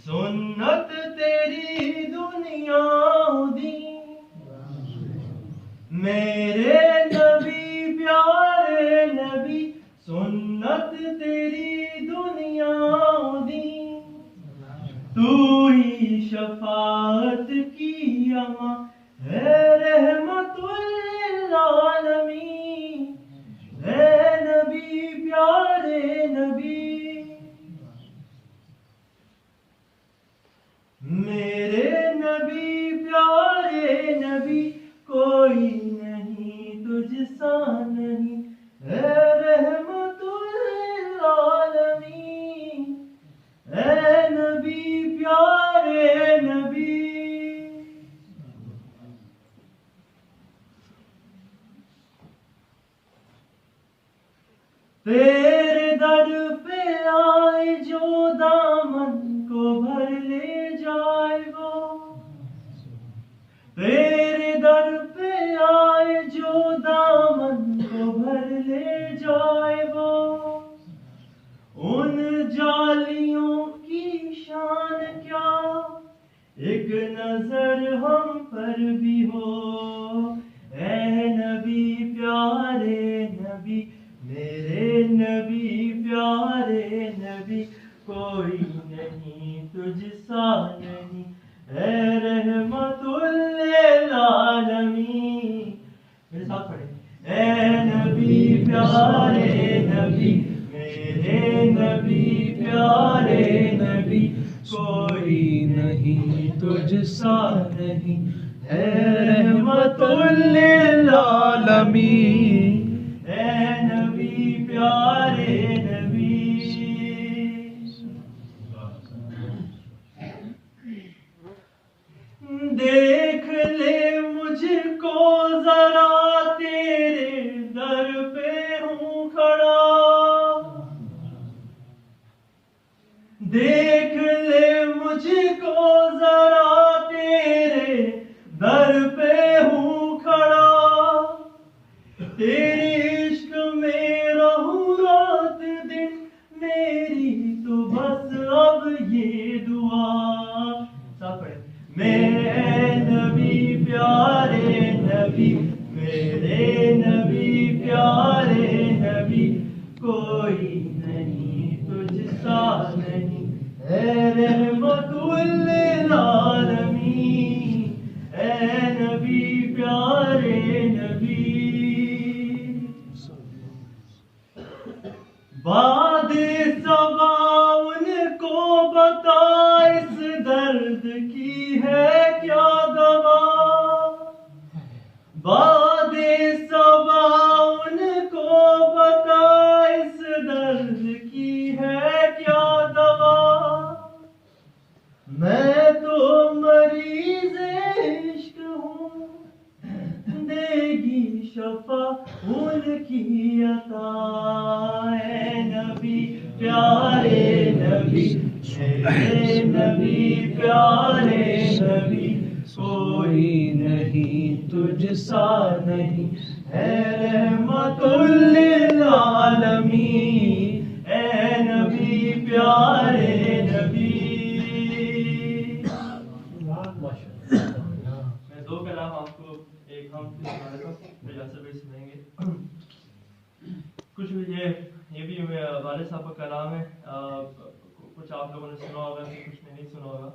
سنت تیری دنیا دی میرے نبی پیارے نبی سنت تیری دنیا دی تو ہی شفاعت کی اما ہے رحمت للعالمین اے نبی پیارے نبی میرے نبی پیارے نبی کوئی نہیں تجھ سا نہیں اے رحمت للعالمین اے نبی پیارے نبی تیرے در پہ آئے جو دامن کو بھر لے جائے وہ تیرے در پہ آئے جو دامن کو بھر لے جائے وہ ان جالیوں کی شان کیا ایک نظر ہم پر بھی ہو اے نبی پیارے نبی میرے نبی پیارے نبی کوئی نہیں تجھ سا نہیں اے رحمت للعالمین میرے ساتھ پڑھیں اے نبی پیارے نبی میرے نبی پیارے نبی کوئی نہیں تجھ سا نہیں اے رحمت للعالمین اے نبی پیارے نبی دیکھ لے مجھ کو ذرا تیرے در پہ ہوں کھڑا دیکھ لے مجھ کو ذرا تیرے در پہ ہوں کھڑا تیرے عشق میں رہوں رات دن میری تو بس اب یہ دعا ساتھ پڑھیں میرے نبی پیارے نبی میرے نبی پیارے نبی کوئی نہیں تجھ سا نہیں اے رحمت للعالمین اے نبی پیارے نبی باد صبا ان کو بتا اس درد کی ہے کیا دوا باد صبا ان کو بتا اس درد کی ہے کیا دوا میں تو مریض عشق ہوں دے گی شفا ان کی عطا اے نبی پیارے نبی میرے نبی پیارے نبی کوئی نہیں تجھ سا نہیں اے رحمت للعالمین اے نبی پیارے نبی میں دو کلام آپ کو ایک ہم سنا دیتا ہوں پھر جیسے بھی سنیں گے کچھ یہ بھی والد صاحب کا کلام ہے کچھ آپ لوگوں نے سنا ہوگا کچھ نے نہیں سنا ہوگا